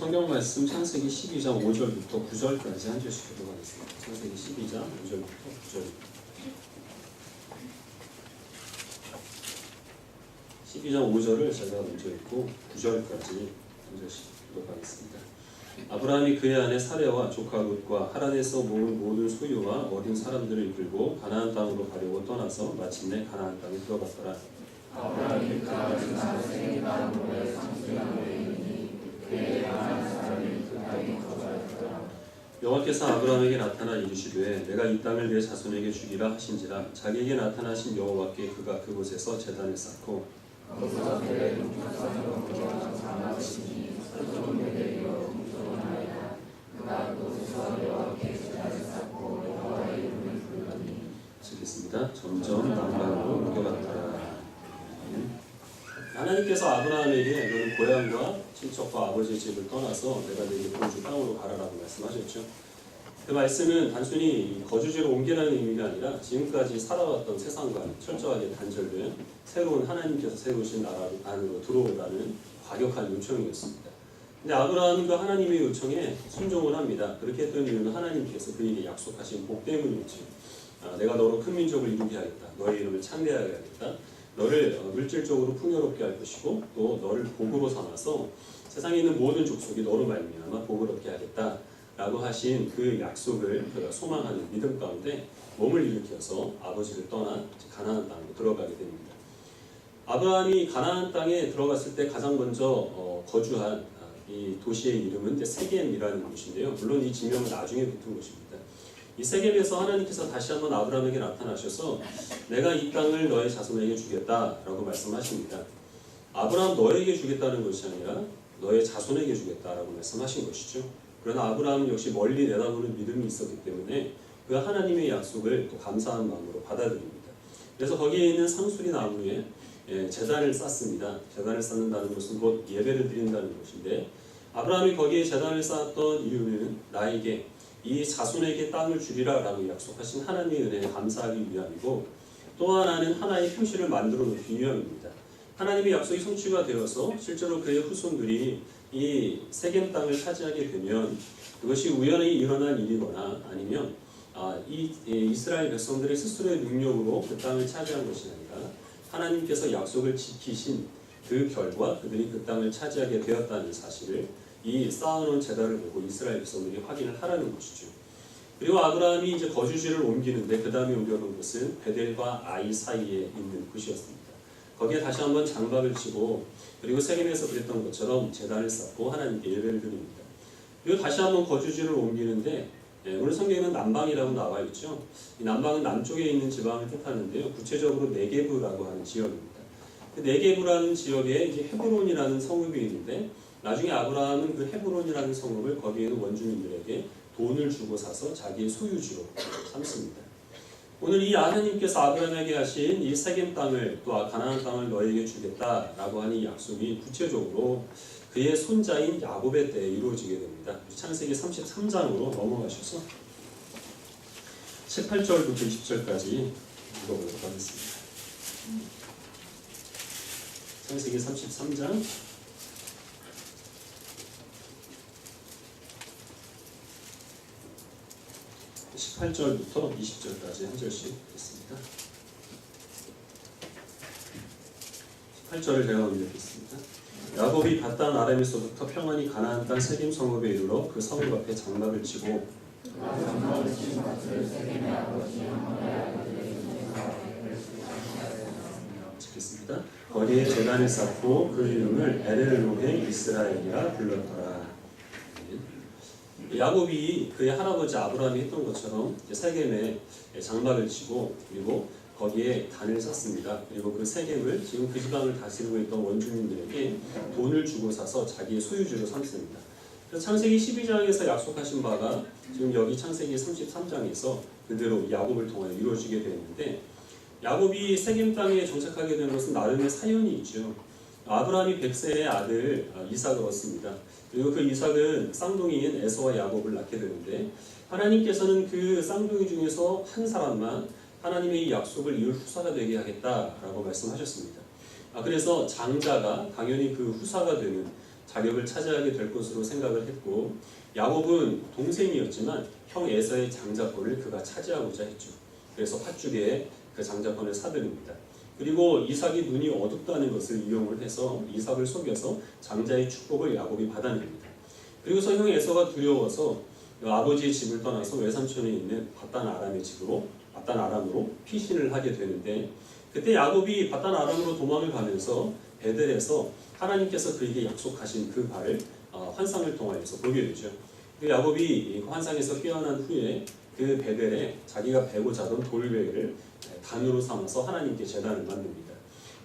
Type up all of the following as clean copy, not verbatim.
성경 말씀 창세기 12장 5절부터 9절까지 한 절씩 들어가겠습니다. 창세기 12장 5절부터 9절. 12장 5절을 제가 먼저 읽고 9절까지 한 절씩 들어가겠습니다. 아브라함이 그의 아내 사레와 조카 롯과 하란에서 모은 모든 소유와 어린 사람들을 이끌고 가나안 땅으로 가려고 떠나서 마침내 가나안 땅에 들어갔더라. 아브라함이 그 아들 나세의 나무의 상수한 외인이 그의 가나안 사람이 그 땅에 거주하였더라. 여호와께서 아브라함에게 나타나 이르시되 내가 이 땅을 내 자손에게 주기라 하신지라. 자기에게 나타나신 여호와께 그가 그곳에서 제단을 쌓고 거기서 그의 육사상으로 물어간 사마시니 서쪽에 이어 공존하였다. 그가 그곳에서 여호와께 제단을 쌓고 여호와의 이름을 부르더니 쓰겠습니다. 점점 남방으로 옮겨갔더라. 하나님께서 아브라함에게 너는 고향과 친척과 아버지의 집을 떠나서 내가 내게 보여줄 땅으로 가라라고 말씀하셨죠. 그 말씀은 단순히 거주지로 옮기라는 의미가 아니라 지금까지 살아왔던 세상과 철저하게 단절된 새로운 하나님께서 세우신 나라 안으로 들어오라는 과격한 요청이었습니다. 근데 아브라함은 그 하나님의 요청에 순종을 합니다. 그렇게 했던 이유는 하나님께서 그에게 약속하신 복 때문이었죠. 내가 너로 큰 민족을 이루게 하겠다. 너의 이름을 창대하게 하겠다. 너를 물질적으로 풍요롭게 할 것이고 또 너를 복으로 삼아서 세상에 있는 모든 족속이 너로 말미암아 복을 얻게 하겠다 라고 하신 그 약속을 그가 소망하는 믿음 가운데 몸을 일으켜서 아버지를 떠나 가나안 땅으로 들어가게 됩니다. 아브라함이 가나안 땅에 들어갔을 때 가장 먼저 거주한 이 도시의 이름은 세겜이라는 곳인데요. 물론 이 지명은 나중에 붙은 곳입니다. 이 세겜에서 하나님께서 다시 한번 아브라함에게 나타나셔서 내가 이 땅을 너의 자손에게 주겠다라고 말씀하십니다. 아브라함 너에게 주겠다는 것이 아니라 너의 자손에게 주겠다라고 말씀하신 것이죠. 그러나 아브라함은 역시 멀리 내다보는 믿음이 있었기 때문에 그 하나님의 약속을 또 감사한 마음으로 받아들입니다. 그래서 거기에 있는 상수리 나무에 제단을 쌓습니다. 제단을 쌓는다는 것은 곧 예배를 드린다는 것인데 아브라함이 거기에 제단을 쌓았던 이유는 나에게 이 자손에게 땅을 주리라 라고 약속하신 하나님의 은혜에 감사하기 위함이고 또 하나는 하나의 표시를 만들어 놓기 위함입니다. 하나님의 약속이 성취가 되어서 실제로 그의 후손들이 이 세겜 땅을 차지하게 되면 그것이 우연히 일어난 일이거나 아니면 이 이스라엘 백성들의 스스로의 능력으로 그 땅을 차지한 것이 아니라 하나님께서 약속을 지키신 그 결과 그들이 그 땅을 차지하게 되었다는 사실을 이 쌓아놓은 제단을 보고 이스라엘 백성들이 확인을 하라는 것이죠. 그리고 아브라함이 이제 거주지를 옮기는데 그 다음에 옮겨놓은 것은 베델과 아이 사이에 있는 곳이었습니다. 거기에 다시 한번 장막을 치고 그리고 세겜에서 그랬던 것처럼 제단을 쌓고 하나님께 예배를 드립니다. 그리고 다시 한번 거주지를 옮기는데 오늘 성경에는 남방이라고 나와 있죠. 이 남방은 남쪽에 있는 지방을 뜻하는데요. 구체적으로 네게브라고 하는 지역입니다. 그 네게브라는 지역에 이제 헤브론이라는 성읍이 있는데 나중에 아브라함은 그 헤브론이라는 성읍을 거기에 있는 원주민들에게 돈을 주고 사서 자기의 소유지로 삼습니다. 오늘 이 하나님께서 아브라함에게 하신 이 세겜 땅을 또 가나안 땅을 너에게 주겠다라고 하는 이 약속이 구체적으로 그의 손자인 야곱의 때에 이루어지게 됩니다. 창세기 33장으로 넘어가셔서 18절부터 20절까지 읽어보도록 하겠습니다. 창세기 33장 18절부터 20절까지 한 절씩 읽겠습니다. 18절을 제가 먼저 읽겠습니다. 야곱이 밧단 아람에서부터 평안히 가나안 땅 세겜 성읍에 이르러 그 성읍 앞에 장막을 치고 읽겠습니다. 거기에 제단을 쌓고 그 이름을 에렐로헤 이스라엘이라 불렀더라. 야곱이 그의 할아버지 아브라함이 했던 것처럼 세겜에 장막을 치고 그리고 거기에 단을 쌓습니다. 그리고 그 세겜을 지금 그 지방을 다스리고 있던 원주민들에게 돈을 주고 사서 자기의 소유지로 삼습니다. 그래서 창세기 12장에서 약속하신 바가 지금 여기 창세기 33장에서 그대로 야곱을 통하여 이루어지게 되었는데 야곱이 세겜 땅에 정착하게 된 것은 나름의 사연이 있죠. 아브라함이 100세의 아들 이삭을 얻습니다. 그리고 그 이삭은 쌍둥이인 에서와 야곱을 낳게 되는데 하나님께서는 그 쌍둥이 중에서 한 사람만 하나님의 이 약속을 이룰 후사가 되게 하겠다라고 말씀하셨습니다. 그래서 장자가 당연히 그 후사가 되는 자격을 차지하게 될 것으로 생각을 했고, 야곱은 동생이었지만 형 에서의 장자권을 그가 차지하고자 했죠. 그래서 팥죽에 그 장자권을 사들입니다. 그리고 이삭이 눈이 어둡다는 것을 이용을 해서 이삭을 속여서 장자의 축복을 야곱이 받아냅니다. 그리고서 형 에서가 두려워서 아버지의 집을 떠나서 외삼촌에 있는 밧단 아람으로 피신을 하게 되는데, 그때 야곱이 밧단 아람으로 도망을 가면서 베델에서 하나님께서 그에게 약속하신 그 발을 환상을 통하여서 보게 되죠. 그 야곱이 환상에서 깨어난 후에 그 베델에 자기가 베고 자던 돌베개를 단으로 삼아서 하나님께 제단을 만듭니다.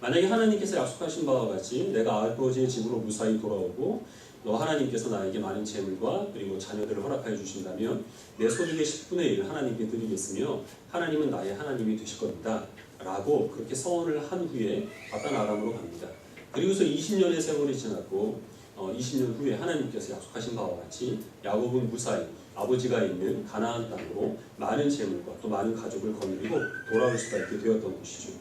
만약에 하나님께서 약속하신 바와 같이 내가 아버지의 집으로 무사히 돌아오고 너 하나님께서 나에게 많은 재물과 그리고 자녀들을 허락하여 주신다면 내 소득의 10분의 1을 하나님께 드리겠으며 하나님은 나의 하나님이 되실 겁니다 라고 그렇게 서원을 한 후에 밧단 아람으로 갑니다. 그리고서 20년의 세월이 지났고 20년 후에 하나님께서 약속하신 바와 같이 야곱은 무사히 아버지가 있는 가나안 땅으로 많은 재물과 또 많은 가족을 거느리고 돌아올 수가 있게 되었던 것이죠.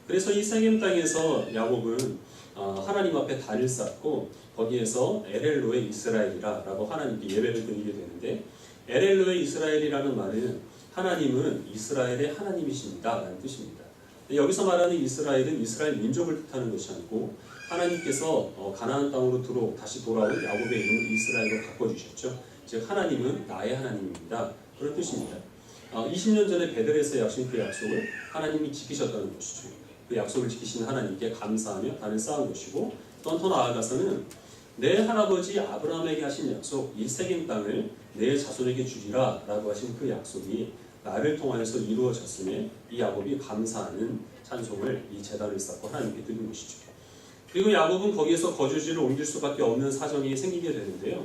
그래서 이 세겜 땅에서 야곱은 하나님 앞에 단을 쌓고 거기에서 엘엘로의 이스라엘이라 라고 하나님께 예배를 드리게 되는데, 엘엘로의 이스라엘이라는 말은 하나님은 이스라엘의 하나님이십니다 라는 뜻입니다. 여기서 말하는 이스라엘은 이스라엘 민족을 뜻하는 것이 아니고 하나님께서 가나안 땅으로 다시 돌아온 야곱의 이름을 이스라엘로 바꿔주셨죠. 즉 하나님은 나의 하나님입니다 그런 뜻입니다. 20년 전에 베델에서 약속한 그 약속을 하나님이 지키셨다는 것이죠. 그 약속을 지키신 하나님께 감사하며 단을 쌓은 것이고, 또 더 나아가서는 내 할아버지 아브라함에게 하신 약속, 이 세겜 땅을 내 자손에게 주리라 라고 하신 그 약속이 나를 통하여서 이루어졌음에 이 야곱이 감사하는 찬송을 이 제단을 쌓고 하나님께 드린 것이죠. 그리고 야곱은 거기에서 거주지를 옮길 수밖에 없는 사정이 생기게 되는데요.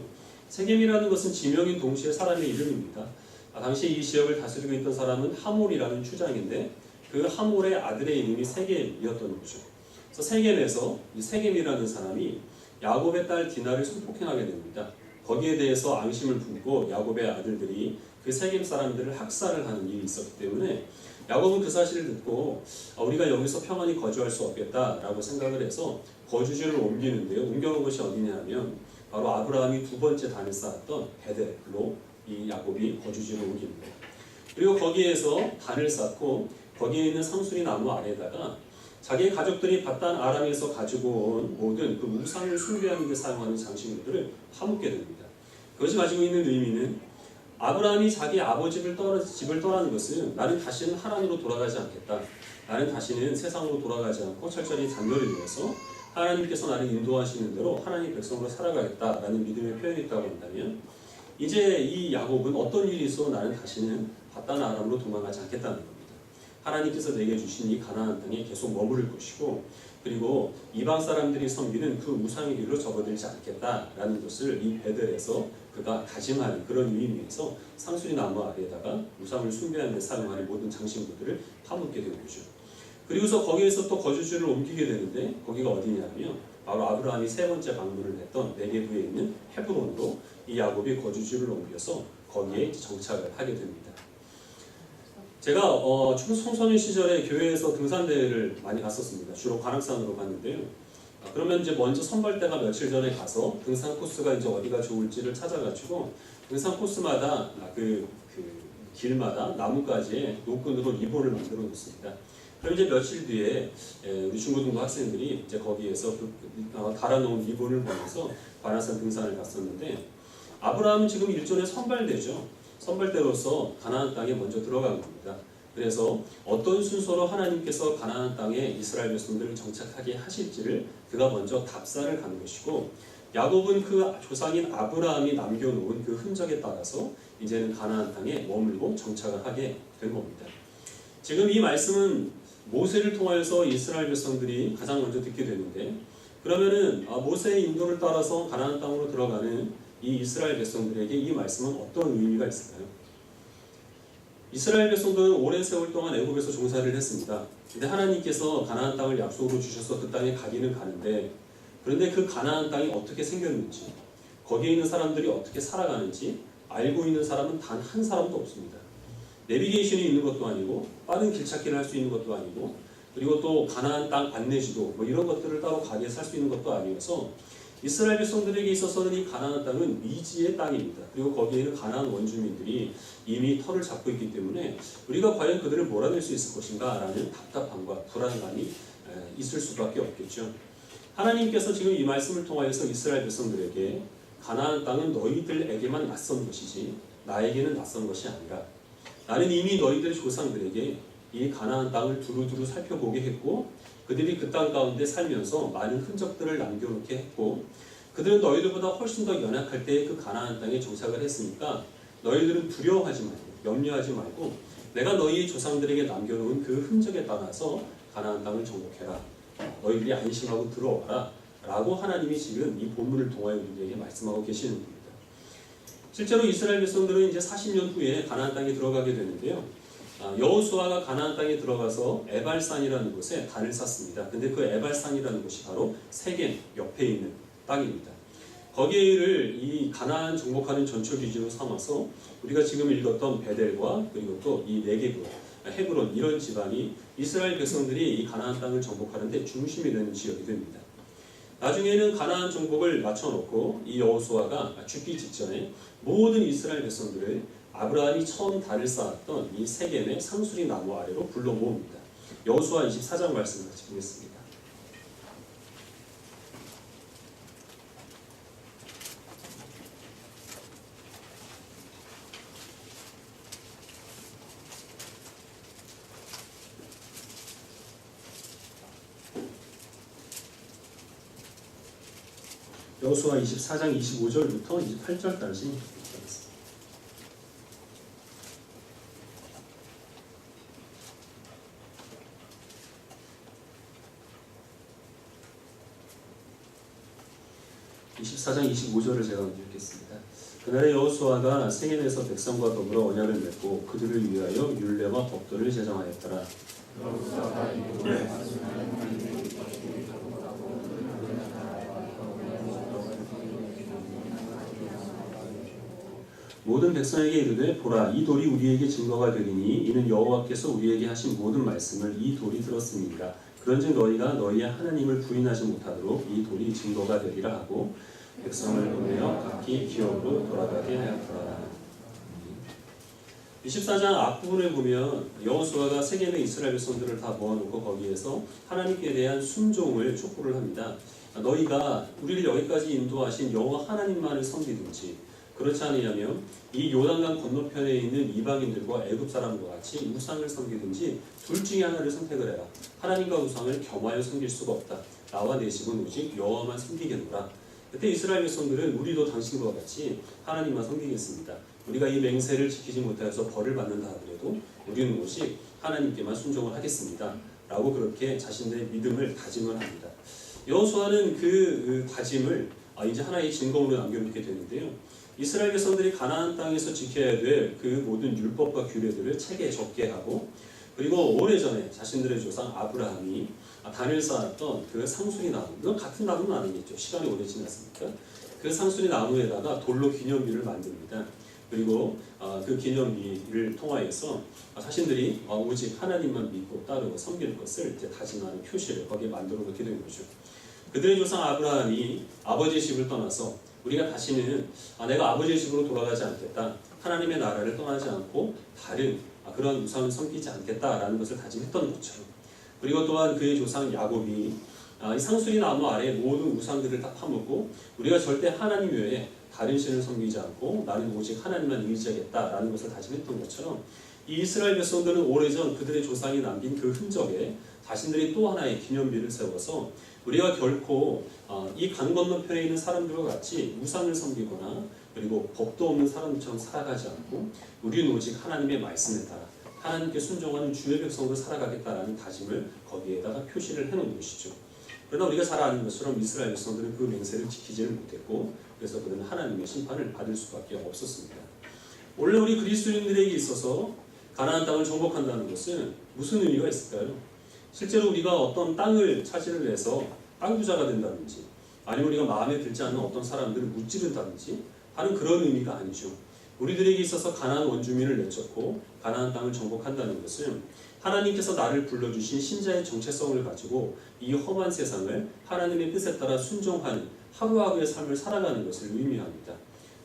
세겜이라는 것은 지명인 동시에 사람의 이름입니다. 당시 이 지역을 다스리고 있던 사람은 하몰이라는 추장인데 그 하몰의 아들의 이름이 세겜이었던 거죠. 그래서 세겜에서 이 세겜이라는 사람이 야곱의 딸 디나를 성폭행하게 됩니다. 거기에 대해서 앙심을 품고 야곱의 아들들이 그 세겜 사람들을 학살을 하는 일이 있었기 때문에 야곱은 그 사실을 듣고 우리가 여기서 평안히 거주할 수 없겠다라고 생각을 해서 거주지를 옮기는데요. 옮겨온 것이 어디냐면 바로 아브라함이 두 번째 단을 쌓았던 베델로 이 야곱이 거주지를 옮깁니다. 그리고 거기에서 단을 쌓고 거기에 있는 상수리 나무 아래에다가 자기의 가족들이 밧단 아람에서 가지고 온 모든 그 우상을 숭배하는 데 사용하는 장식물들을 파묻게 됩니다. 그것이 가지고 있는 의미는 아브라함이 자기 아버지를 집을 떠나는 것은 나는 다시는 하나님으로 돌아가지 않겠다. 나는 다시는 세상으로 돌아가지 않고 철저히 잔머리 누워서 하나님께서 나를 인도하시는 대로 하나님의 백성으로 살아가겠다라는 믿음의 표현이 있다고 한다면, 이제 이 야곱은 어떤 일이 있어도 나는 다시는 밧단 아람으로 도망가지 않겠다는 겁니다. 하나님께서 내게 주신 이 가나안 땅에 계속 머무를 것이고, 그리고 이방 사람들이 섬기는 그 우상의 길로 접어들지 않겠다라는 것을 이 베델에서 그가 다짐하는 그런 의미에서 상수리 나무 아래에다가 우상을 숭배하는 데 사용하는 모든 장식물들을 파묻게 된 거죠. 그리고서 거기에서 또 거주지를 옮기게 되는데 거기가 어디냐면 바로 아브라함이 세 번째 방문을 했던 네게브에 있는 헤브론으로 이 야곱이 거주지를 옮겨서 거기에 정착을 하게 됩니다. 제가 청소년 시절에 교회에서 등산대회를 많이 갔었습니다. 주로 관악산으로 갔는데요. 그러면 이제 먼저 선발대가 며칠 전에 가서 등산 코스가 이제 어디가 좋을지를 찾아가지고 등산 코스마다 그 길마다 나뭇가지에 노끈으로 리본을 만들어 놓습니다. 그럼 이제 며칠 뒤에 우리 중고등부 학생들이 이제 거기에서 달아놓은 리본을 보면서 관악산 등산을 갔었는데, 아브라함은 지금 일종의 선발대죠. 선발대로서 가나안 땅에 먼저 들어간 겁니다. 그래서 어떤 순서로 하나님께서 가나안 땅에 이스라엘 백성들을 정착하게 하실지를 그가 먼저 답사를 간 것이고, 야곱은 그 조상인 아브라함이 남겨놓은 그 흔적에 따라서 이제는 가나안 땅에 머물고 정착을 하게 된 겁니다. 지금 이 말씀은 모세를 통하여서 이스라엘 백성들이 가장 먼저 듣게 되는데, 그러면은 모세의 인도를 따라서 가나안 땅으로 들어가는 이 이스라엘 백성들에게 이 말씀은 어떤 의미가 있을까요? 이스라엘 백성들은 오랜 세월 동안 애굽에서 종살이를 했습니다. 근데 하나님께서 가나안 땅을 약속으로 주셔서 그 땅에 가기는 가는데, 그런데 그 가나안 땅이 어떻게 생겼는지, 거기에 있는 사람들이 어떻게 살아가는지 알고 있는 사람은 단 한 사람도 없습니다. 내비게이션이 있는 것도 아니고 빠른 길찾기를 할 수 있는 것도 아니고, 그리고 또 가나안 땅 안내지도 이런 것들을 따로 가게 살 수 있는 것도 아니어서 이스라엘 백성들에게 있어서는 이 가나안 땅은 미지의 땅입니다. 그리고 거기에는 가나안 원주민들이 이미 터를 잡고 있기 때문에 우리가 과연 그들을 몰아낼 수 있을 것인가 라는 답답함과 불안감이 있을 수밖에 없겠죠. 하나님께서 지금 이 말씀을 통하여서 이스라엘 백성들에게 가나안 땅은 너희들에게만 낯선 것이지 나에게는 낯선 것이 아니라 나는 이미 너희들 조상들에게 이 가나안 땅을 두루두루 살펴보게 했고 그들이 그 땅 가운데 살면서 많은 흔적들을 남겨놓게 했고 그들은 너희들보다 훨씬 더 연약할 때 그 가나안 땅에 정착을 했으니까 너희들은 두려워하지 말고 염려하지 말고 내가 너희 조상들에게 남겨놓은 그 흔적에 따라서 가나안 땅을 정복해라. 너희들이 안심하고 들어와라 라고 하나님이 지금 이 본문을 통하여 우리에게 말씀하고 계시는 겁니다. 실제로 이스라엘 백성들은 이제 40년 후에 가나안 땅에 들어가게 되는데요. 여호수아가 가나안 땅에 들어가서 에발산이라는 곳에 단을 쌓습니다. 근데 그 에발산이라는 곳이 바로 세겜 옆에 있는 땅입니다. 거기를 이 가나안 정복하는 전초 기지로 삼아서 우리가 지금 읽었던 베델과 그리고 또 이 네게브, 헤브론 이런 지방이 이스라엘 백성들이 이 가나안 땅을 정복하는 데 중심이 되는 지역이 됩니다. 나중에는 가나안 정복을 맞춰놓고 이 여호수아가 죽기 직전에 모든 이스라엘 백성들을 아브라함이 처음 단을 쌓았던 이 세겜의 상수리 나무 아래로 불러 모읍니다. 여호수아 24장 말씀을 같이 보겠습니다. 여호수아 24장 25절부터 28절까지 읽겠습니다. (24장 25절을) 제가 먼저 읽겠습니다. 그날에 여호수아가 세겜에서 백성과 더불어 언약을 맺고 그들을 위하여 율례와 법도를 제정하였더라. 모든 백성에게 이르되 보라 이 돌이 우리에게 증거가 되리니 이는 여호와께서 우리에게 하신 모든 말씀을 이 돌이 들었음이니라. 그런즉 너희가 너희의 하나님을 부인하지 못하도록 이 돌이 증거가 되리라 하고 백성을 보내어 각기 기업으로 돌아가게 하였더라. 24장 앞부분을 보면 여호수아가 세겜의 이스라엘 백성들을 다 모아놓고 거기에서 하나님께 대한 순종을 촉구를 합니다. 너희가 우리를 여기까지 인도하신 여호와 하나님만을 섬기든지 그렇지 않으면 이 요단강 건너편에 있는 이방인들과 애굽 사람과 같이 우상을 섬기든지 둘 중에 하나를 선택을 해라. 하나님과 우상을 겸하여 섬길 수가 없다. 나와 내 집은 오직 여호와만 섬기겠노라. 그때 이스라엘 백성들은 우리도 당신과 같이 하나님만 섬기겠습니다. 우리가 이 맹세를 지키지 못하여서 벌을 받는다 하더라도 우리는 오직 하나님께만 순종을 하겠습니다. 라고 그렇게 자신들의 믿음을 다짐을 합니다. 여호수아는 그 다짐을 이제 하나의 증거로 남겨놓게 되는데요. 이스라엘 백성들이 가나안 땅에서 지켜야 될 그 모든 율법과 규례들을 책에 적게 하고 그리고 오래전에 자신들의 조상 아브라함이 단을 쌓았던 그 상수리 나무, 이건 같은 나무는 아니겠죠. 시간이 오래 지났으니까. 그 상수리 나무에다가 돌로 기념비를 만듭니다. 그리고 그 기념비를 통하여서 자신들이 오직 하나님만 믿고 따르고 섬길 것을 이제 다짐하는 표시를 거기에 만들어 놓게 된 거죠. 그들의 조상 아브라함이 아버지의 집을 떠나서 우리가 다시는 내가 아버지의 집으로 돌아가지 않겠다. 하나님의 나라를 떠나지 않고 다른 그런 우상을 섬기지 않겠다라는 것을 다짐했던 것처럼 그리고 또한 그의 조상 야곱이 이 상수리 나무 아래 모든 우상들을 다 파묻고 우리가 절대 하나님 외에 다른 신을 섬기지 않고 나는 오직 하나님만 의지하겠다라는 것을 다짐했던 것처럼 이 이스라엘 백성들은 오래전 그들의 조상이 남긴 그 흔적에 자신들이 또 하나의 기념비를 세워서 우리가 결코 이 강 건너편에 있는 사람들과 같이 우상을 섬기거나 그리고 법도 없는 사람처럼 살아가지 않고 우리는 오직 하나님의 말씀에 따라 하나님께 순종하는 주의 백성으로 살아가겠다라는 다짐을 거기에다가 표시를 해놓은 것이죠. 그러나 우리가 잘 아는 것처럼 이스라엘 백성들은 그 맹세를 지키지를 못했고 그래서 그들은 하나님의 심판을 받을 수밖에 없었습니다. 원래 우리 그리스도인들에게 있어서 가나안 땅을 정복한다는 것은 무슨 의미가 있을까요? 실제로 우리가 어떤 땅을 차지를 해서 땅 부자가 된다든지 아니면 우리가 마음에 들지 않는 어떤 사람들을 무찌른다든지 하는 그런 의미가 아니죠. 우리들에게 있어서 가나안 원주민을 내쫓고 가나안 땅을 정복한다는 것은 하나님께서 나를 불러주신 신자의 정체성을 가지고 이 험한 세상을 하나님의 뜻에 따라 순종하는 하루하루의 삶을 살아가는 것을 의미합니다.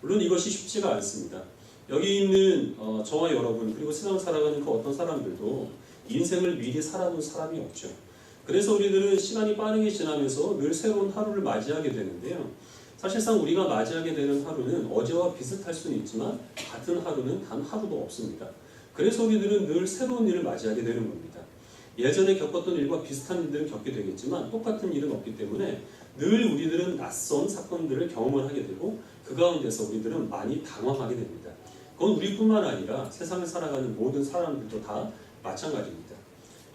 물론 이것이 쉽지가 않습니다. 여기 있는 저와 여러분 그리고 세상 살아가는 그 어떤 사람들도 인생을 미리 살아본 사람이 없죠. 그래서 우리들은 시간이 빠르게 지나면서 늘 새로운 하루를 맞이하게 되는데요. 사실상 우리가 맞이하게 되는 하루는 어제와 비슷할 수는 있지만 같은 하루는 단 하루도 없습니다. 그래서 우리들은 늘 새로운 일을 맞이하게 되는 겁니다. 예전에 겪었던 일과 비슷한 일들을 겪게 되겠지만 똑같은 일은 없기 때문에 늘 우리들은 낯선 사건들을 경험을 하게 되고 그 가운데서 우리들은 많이 당황하게 됩니다. 그건 우리뿐만 아니라 세상을 살아가는 모든 사람들도 다 마찬가지입니다.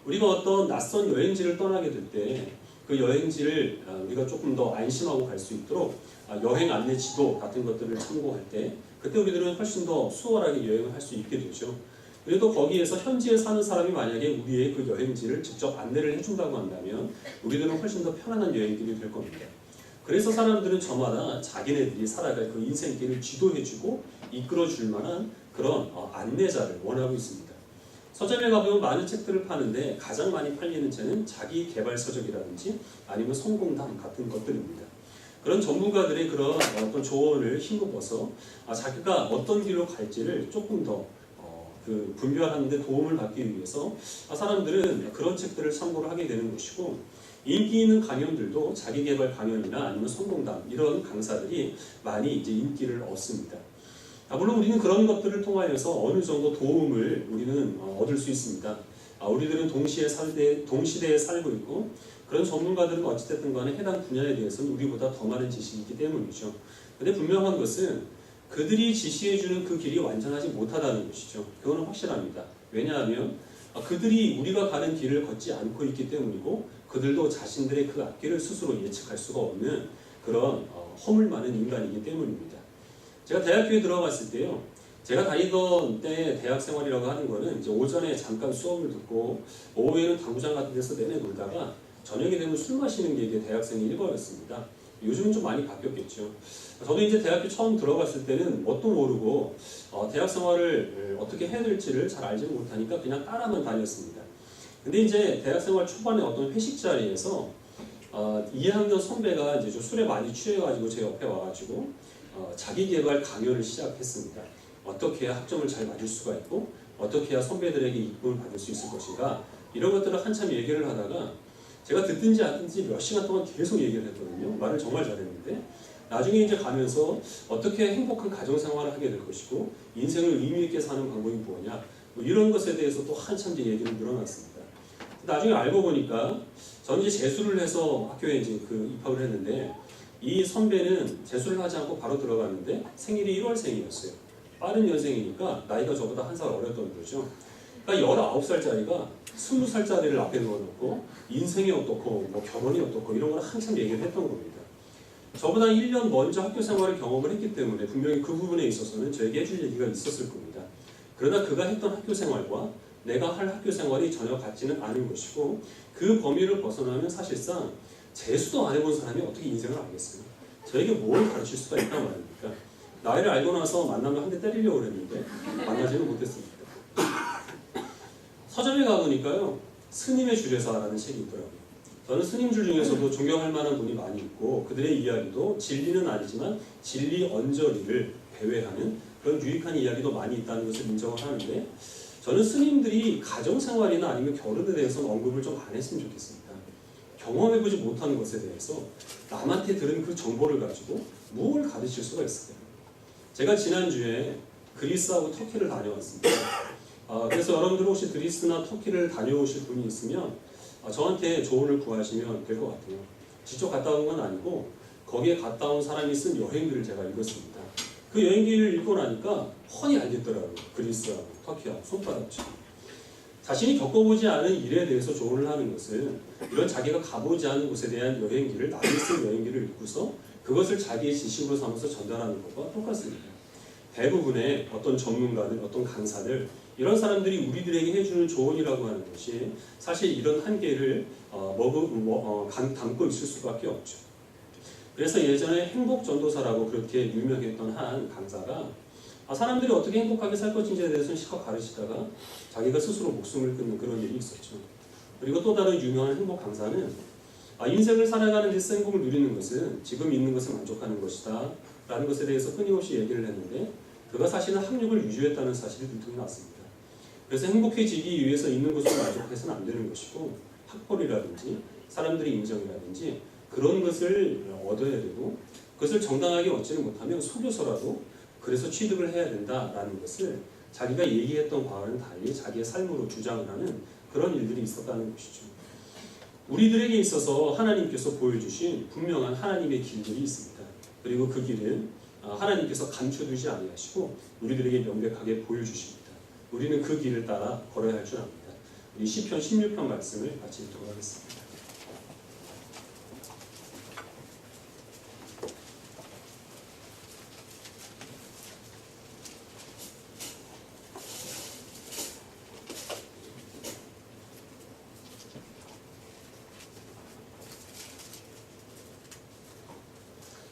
우리가 어떤 낯선 여행지를 떠나게 될 때 그 여행지를 우리가 조금 더 안심하고 갈 수 있도록 여행 안내 지도 같은 것들을 참고할 때 그때 우리들은 훨씬 더 수월하게 여행을 할 수 있게 되죠. 그래도 거기에서 현지에 사는 사람이 만약에 우리의 그 여행지를 직접 안내를 해준다고 한다면 우리들은 훨씬 더 편안한 여행길이 될 겁니다. 그래서 사람들은 저마다 자기네들이 살아갈 그 인생길을 지도해주고 이끌어줄 만한 그런 안내자를 원하고 있습니다. 서점에 가보면 많은 책들을 파는데 가장 많이 팔리는 책은 자기 개발 서적이라든지 아니면 성공담 같은 것들입니다. 그런 전문가들의 그런 어떤 조언을 힘입어서 자기가 어떤 길로 갈지를 조금 더 분별하는 데 도움을 받기 위해서 사람들은 그런 책들을 참고를 하게 되는 것이고 인기 있는 강연들도 자기개발 강연이나 아니면 성공담 이런 강사들이 많이 이제 인기를 얻습니다. 물론 우리는 그런 것들을 통하여서 어느 정도 도움을 우리는 얻을 수 있습니다. 우리들은 동시대에 살고 있고 그런 전문가들은 어찌됐든 간에 해당 분야에 대해서는 우리보다 더 많은 지식이 있기 때문이죠. 근데 분명한 것은 그들이 지시해주는 그 길이 완전하지 못하다는 것이죠. 그거는 확실합니다. 왜냐하면 그들이 우리가 가는 길을 걷지 않고 있기 때문이고 그들도 자신들의 그 앞길을 스스로 예측할 수가 없는 그런 허물 많은 인간이기 때문입니다. 제가 대학교에 들어갔을 때요. 제가 다니던 때 대학 생활이라고 하는 거는 이제 오전에 잠깐 수업을 듣고 오후에는 당구장 같은 데서 내내 놀다가 저녁이 되면 술 마시는 게 이게 대학생의 일과였습니다. 요즘은 좀 많이 바뀌었겠죠. 저도 이제 대학교 처음 들어갔을 때는 뭣도 모르고 대학 생활을 어떻게 해야 될지를 잘 알지는 못하니까 그냥 따라만 다녔습니다. 근데 이제 대학 생활 초반에 어떤 회식 자리에서 2학년 선배가 이제 좀 술에 많이 취해가지고 제 옆에 와가지고 자기 개발 강연을 시작했습니다. 어떻게 해야 학점을 잘 맞을 수가 있고 어떻게 해야 선배들에게 이쁨을 받을 수 있을 것인가 이런 것들을 한참 얘기를 하다가 제가 듣든지 안 듣든지 몇 시간 동안 계속 얘기를 했거든요. 말을 정말 잘했는데 나중에 이제 가면서 어떻게 행복한 가정생활을 하게 될 것이고 인생을 의미 있게 사는 방법이 뭐냐 뭐 이런 것에 대해서 또 한참 이제 얘기를 늘어났습니다. 나중에 알고 보니까 저는 이제 재수를 해서 학교에 이제 입학을 했는데 이 선배는 재수를 하지 않고 바로 들어갔는데 생일이 1월생이었어요. 빠른 년생이니까 나이가 저보다 한 살 어렸던 거죠. 그러니까 19살짜리가 20살짜리를 앞에 놓아놓고 인생이 어떻고 뭐 결혼이 어떻고 이런 걸 한참 얘기를 했던 겁니다. 저보다 1년 먼저 학교 생활을 경험을 했기 때문에 분명히 그 부분에 있어서는 저에게 해줄 얘기가 있었을 겁니다. 그러나 그가 했던 학교 생활과 내가 할 학교 생활이 전혀 같지는 않은 것이고 그 범위를 벗어나면 사실상 재수도 안 해본 사람이 어떻게 인생을 알겠어요? 저에게 뭘 가르칠 수가 있단 말입니까? 나이를 알고 나서 만나면 한 대 때리려고 했는데 만나지는 못했습니다. 서점에 가보니까요. 스님의 주례사라는 책이 있더라고요. 저는 스님들 중에서도 존경할 만한 분이 많이 있고 그들의 이야기도 진리는 아니지만 진리 언저리를 배회하는 그런 유익한 이야기도 많이 있다는 것을 인정을 하는데 저는 스님들이 가정생활이나 아니면 결혼에 대해서는 언급을 좀 안 했으면 좋겠습니다. 경험해보지 못하는 것에 대해서 남한테 들은 그 정보를 가지고 무엇을 가르칠 수가 있을까요? 제가 지난주에 그리스하고 터키를 다녀왔습니다. 그래서 여러분들 혹시 그리스나 터키를 다녀오실 분이 있으면 저한테 조언을 구하시면 될 것 같아요. 직접 갔다 온 건 아니고 거기에 갔다 온 사람이 쓴 여행기를 제가 읽었습니다. 그 여행기를 읽고 나니까 훤히 알겠더라고요. 그리스하고 터키하고 손바닥치. 자신이 겪어보지 않은 일에 대해서 조언을 하는 것은 이런 자기가 가보지 않은 곳에 대한 여행기를 남이 쓴 여행기를 읽고서 그것을 자기의 지식으로 삼아서 전달하는 것과 똑같습니다. 대부분의 어떤 전문가들, 어떤 강사들 이런 사람들이 우리들에게 해주는 조언이라고 하는 것이 사실 이런 한계를 담고 있을 수밖에 없죠. 그래서 예전에 행복전도사라고 그렇게 유명했던 한 강사가 사람들이 어떻게 행복하게 살 것인지에 대해서는 실컷 가르치다가 자기가 스스로 목숨을 끊는 그런 일이 있었죠. 그리고 또 다른 유명한 행복 강사는 인생을 살아가는 데서 행복을 누리는 것은 지금 있는 것을 만족하는 것이다 라는 것에 대해서 끊임없이 얘기를 했는데 그가 사실은 학력을 유지했다는 사실이 들통이 났습니다. 그래서 행복해지기 위해서 있는 것을 만족해서는 안 되는 것이고 학벌이라든지 사람들의 인정이라든지 그런 것을 얻어야 되고 그것을 정당하게 얻지는 못하면 속여서라도 그래서 취득을 해야 된다라는 것을 자기가 얘기했던 과와는 달리 자기의 삶으로 주장을 하는 그런 일들이 있었다는 것이죠. 우리들에게 있어서 하나님께서 보여주신 분명한 하나님의 길들이 있습니다. 그리고 그 길은 하나님께서 감춰두지 아니하시고 우리들에게 명백하게 보여주십니다. 우리는 그 길을 따라 걸어야 할 줄 압니다. 우리 시편 16편 말씀을 같이 읽도록 하겠습니다.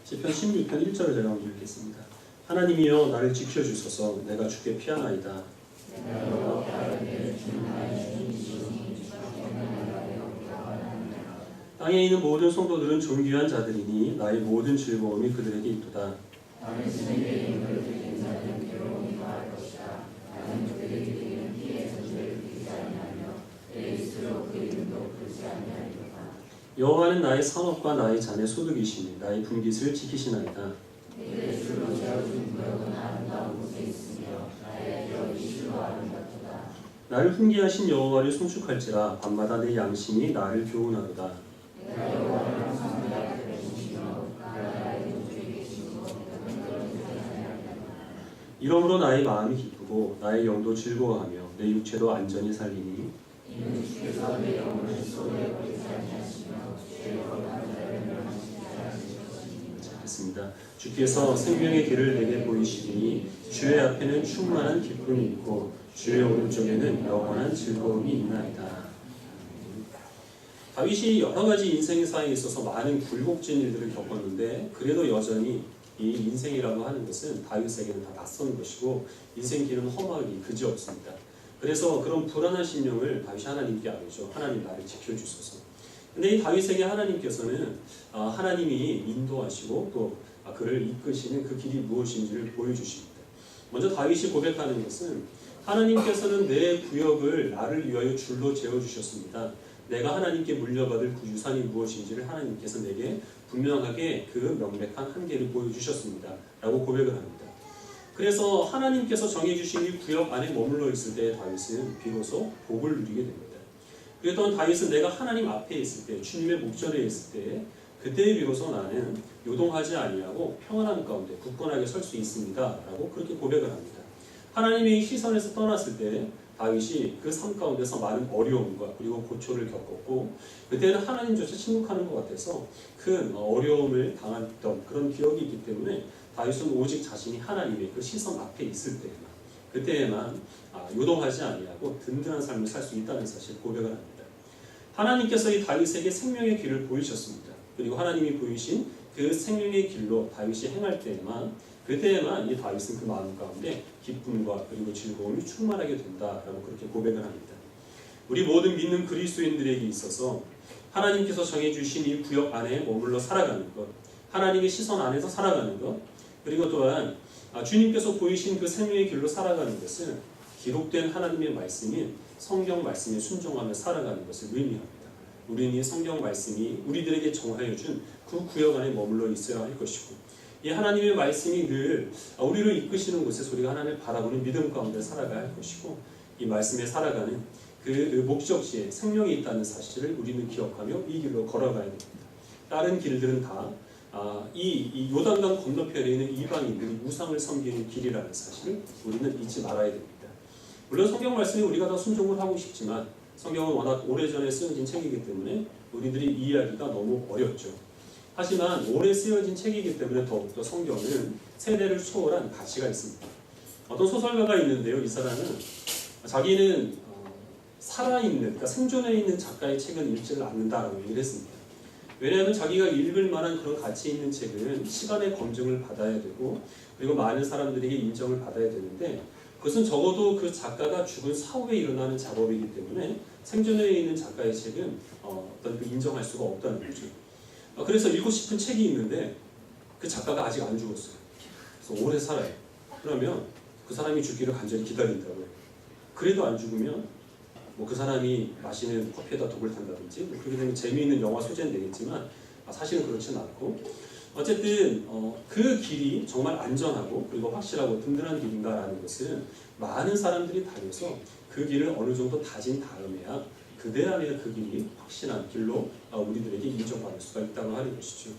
시편 16편 1절을 제가 먼저 읽겠습니다. 하나님이여 나를 지켜주소서 내가 주께 피하나이다. 땅에 있는 모든 성도들은 존귀한 자들이니 나의 모든 즐거움이 그들에게 있도다. 여호와는 나의 산업과 나의 잔의 소득이시니 나의 분깃을 지키시나이다. 나를 훈계하신 여호와를 송축할지라 밤마다 내 양심이 나를 교훈하도다. 이러므로 나의 마음이 기쁘고 나의 영도 즐거워하며 내 육체도 안전히 살리니 자, 주께서 생명의 길을 내게 보이시리니 주의 앞에는 충만한 기쁨이 있고 주의 오른쪽에는 영원한 즐거움이 있나이다. 다윗이 여러 가지 인생의 사이에 있어서 많은 굴곡진 일들을 겪었는데 그래도 여전히 이 인생이라고 하는 것은 다윗에게는 다 낯선 것이고 인생 길은 험하기 그지없습니다. 그래서 그런 불안한 심령을 다윗이 하나님께 아뢰죠. 하나님 나를 지켜주소서. 근데 이 다윗에게 하나님께서는 하나님이 인도하시고 또 그를 이끄시는 그 길이 무엇인지를 보여주십니다. 먼저 다윗이 고백하는 것은 하나님께서는 내 구역을 나를 위하여 줄로 재어주셨습니다. 내가 하나님께 물려받을 그 유산이 무엇인지를 하나님께서 내게 분명하게 그 명백한 한계를 보여주셨습니다. 라고 고백을 합니다. 그래서 하나님께서 정해주신 이 구역 안에 머물러 있을 때 다윗은 비로소 복을 누리게 됩니다. 그랬던 다윗은 내가 하나님 앞에 있을 때, 주님의 목전에 있을 때 그때 비로소 나는 요동하지 아니하고 평안한 가운데 굳건하게 설 수 있습니다. 라고 그렇게 고백을 합니다. 하나님의 시선에서 떠났을 때 다윗이 그 삶 가운데서 많은 어려움과 그리고 고초를 겪었고 그때는 하나님조차 침묵하는 것 같아서 큰 어려움을 당했던 그런 기억이 있기 때문에 다윗은 오직 자신이 하나님의 그 시선 앞에 있을 그때에만 요동하지 아니하고 든든한 삶을 살 수 있다는 사실을 고백을 합니다. 하나님께서 이 다윗에게 생명의 길을 보이셨습니다. 그리고 하나님이 보이신 그 생명의 길로 다윗이 행할 때에만 그때에만 이 다윗은 그 마음 가운데 기쁨과 그리고 즐거움이 충만하게 된다라고 그렇게 고백을 합니다. 우리 모든 믿는 그리스도인들에게 있어서 하나님께서 정해주신 이 구역 안에 머물러 살아가는 것, 하나님의 시선 안에서 살아가는 것, 그리고 또한 주님께서 보이신 그 생명의 길로 살아가는 것은 기록된 하나님의 말씀인 성경 말씀에 순종하며 살아가는 것을 의미합니다. 우리는 이 성경 말씀이 우리들에게 정하여 준 그 구역 안에 머물러 있어야 할 것이고 이 하나님의 말씀이 늘 우리를 이끄시는 곳에서 우리가 하나님을 바라보는 믿음 가운데 살아가야 할 것이고 이 말씀에 살아가는 그 목적지에 생명이 있다는 사실을 우리는 기억하며 이 길로 걸어가야 됩니다. 다른 길들은 다 이 요단강 건너편에 있는 이방인들이 우상을 섬기는 길이라는 사실을 우리는 잊지 말아야 됩니다. 물론 성경 말씀에 우리가 다 순종을 하고 싶지만 성경은 워낙 오래전에 쓰여진 책이기 때문에 우리들이 이해하기가 너무 어렵죠. 하지만 오래 쓰여진 책이기 때문에 더욱더 성경은 세대를 초월한 가치가 있습니다. 어떤 소설가가 있는데요. 이 사람은 자기는 살아있는, 그러니까 생존해 있는 작가의 책은 읽지를 않는다라고 얘기를 했습니다. 왜냐하면 자기가 읽을 만한 그런 가치 있는 책은 시간의 검증을 받아야 되고 그리고 많은 사람들에게 인정을 받아야 되는데 그것은 적어도 그 작가가 죽은 사후에 일어나는 작업이기 때문에 생전에 있는 작가의 책은 어떤 그 인정할 수가 없다는 거죠. 그래서 읽고 싶은 책이 있는데 그 작가가 아직 안 죽었어요. 그래서 오래 살아요. 그러면 그 사람이 죽기를 간절히 기다린다고요. 그래도 안 죽으면 뭐 그 사람이 마시는 커피에다 독을 탄다든지 뭐 그렇게 되면 재미있는 영화 소재는 되겠지만 사실은 그렇지는 않고 어쨌든 그 길이 정말 안전하고 그리고 확실하고 든든한 길인가라는 것은 많은 사람들이 다녀서 그 길을 어느 정도 다진 다음에야 그대안에 그 길이 확실한 길로 우리들에게 인정받을 수가 있다고 하는 것이죠.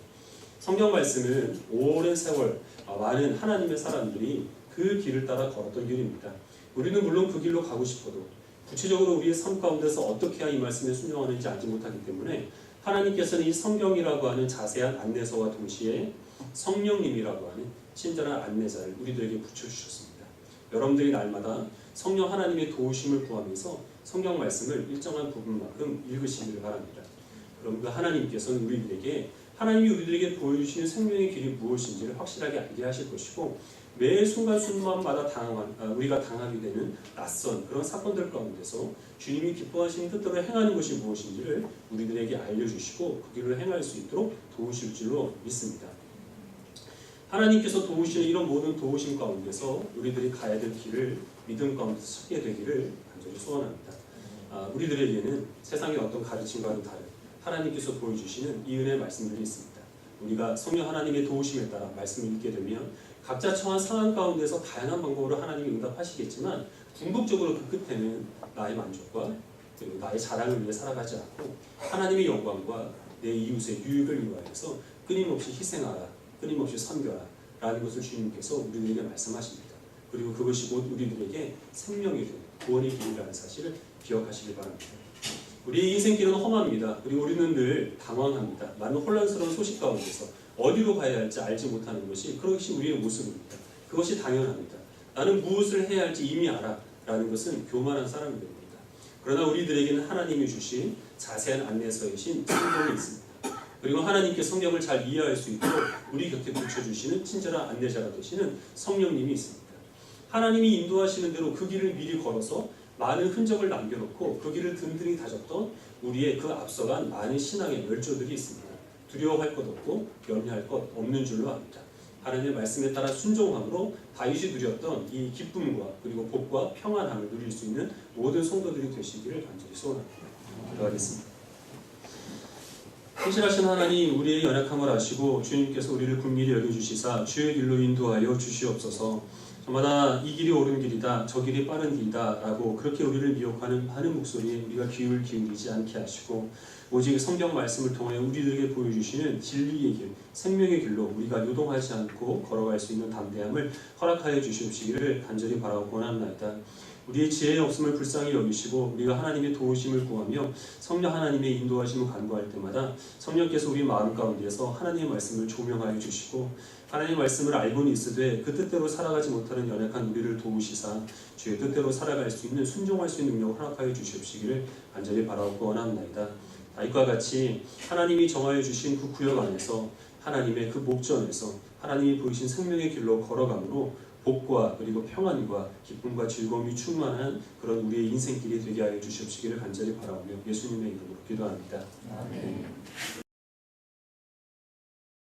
성경 말씀은 오랜 세월 많은 하나님의 사람들이 그 길을 따라 걸었던 길입니다. 우리는 물론 그 길로 가고 싶어도 구체적으로 우리의 삶 가운데서 어떻게 해야 이 말씀에 순종하는지 알지 못하기 때문에 하나님께서는 이 성경이라고 하는 자세한 안내서와 동시에 성령님이라고 하는 친절한 안내자를 우리들에게 붙여주셨습니다. 여러분들이 날마다 성령 하나님의 도우심을 구하면서 성경 말씀을 일정한 부분만큼 읽으시기를 바랍니다. 그럼 그 하나님께서는 하나님이 우리들에게 보여주시는 생명의 길이 무엇인지를 확실하게 알게 하실 것이고 매 순간순간마다 우리가 당하게 되는 낯선 그런 사건들 가운데서 주님이 기뻐하시는 뜻대로 행하는 것이 무엇인지를 우리들에게 알려주시고 그 길을 행할 수 있도록 도우실 줄로 믿습니다. 하나님께서 도우시는 이런 모든 도우심 가운데서 우리들이 가야 될 길을 믿음 가운데서 찾게 되기를 간절히 소원합니다. 우리들에게는 세상의 어떤 가르침과는 다른 하나님께서 보여주시는 이 은혜의 말씀들이 있습니다. 우리가 성령 하나님의 도우심에 따라 말씀을 읽게 되면 각자 처한 상황 가운데서 다양한 방법으로 하나님이 응답하시겠지만 궁극적으로 그 끝에는 나의 만족과 그리고 나의 자랑을 위해 살아가지 않고 하나님의 영광과 내 이웃의 유익을 위하여서 끊임없이 희생하라, 끊임없이 섬겨라 라는 것을 주님께서 우리들에게 말씀하십니다. 그리고 그것이 곧 우리들에게 생명이 되는 구원의 길이라는 사실을 기억하시기 바랍니다. 우리의 인생길은 험합니다. 그리고 우리는 늘 당황합니다. 많은 혼란스러운 소식 가운데서 어디로 가야 할지 알지 못하는 그것이 우리의 모습입니다. 그것이 당연합니다. 나는 무엇을 해야 할지 이미 알아 라는 것은 교만한 사람들입니다. 그러나 우리들에게는 하나님이 주신 자세한 안내서이신 성경이 있습니다. 그리고 하나님께 성경을 잘 이해할 수 있도록 우리 곁에 붙여주시는 친절한 안내자가 되시는 성령님이 있습니다. 하나님이 인도하시는 대로 그 길을 미리 걸어서 많은 흔적을 남겨놓고 그 길을 든든히 다졌던 우리의 그 앞서간 많은 신앙의 멸조들이 있습니다. 두려워할 것 없고 염려할 것 없는 줄로 압니다. 하나님의 말씀에 따라 순종함으로 다윗이 누렸던 이 기쁨과 그리고 복과 평안함을 누릴 수 있는 모든 성도들이 되시기를 간절히 소원합니다. 기도하겠습니다. 신실하신 하나님, 우리의 연약함을 아시고 주님께서 우리를 긍휼히 여겨주시사 주의 길로 인도하여 주시옵소서. 저마다 이 길이 옳은 길이다, 저 길이 빠른 길이다 라고 그렇게 우리를 미혹하는 많은 목소리에 우리가 귀를 기울이지 않게 하시고 오직 성경 말씀을 통해 우리들에게 보여주시는 진리의 길, 생명의 길로 우리가 요동하지 않고 걸어갈 수 있는 담대함을 허락하여 주시옵시기를 간절히 바라고 원합니다. 우리의 지혜의 없음을 불쌍히 여기시고 우리가 하나님의 도우심을 구하며 성령 하나님의 인도하심을 간구할 때마다 성령께서 우리 마음 가운데서 하나님의 말씀을 조명하여 주시고 하나님의 말씀을 알고는 있으되 그 뜻대로 살아가지 못하는 연약한 우리를 도우시사 주의 뜻대로 살아갈 수 있는 순종할 수 있는 능력을 허락하여 주시옵시기를 간절히 바라고 원합니다. 다윗과 같이 하나님이 정하여 주신 그 구역 안에서 하나님의 그 목전에서 하나님이 보이신 생명의 길로 걸어가므로 복과 그리고 평안과 기쁨과 즐거움이 충만한 그런 우리의 인생길이 되게 하여 주시옵시기를 간절히 바라오며 예수님의 이름으로 기도합니다. 아멘.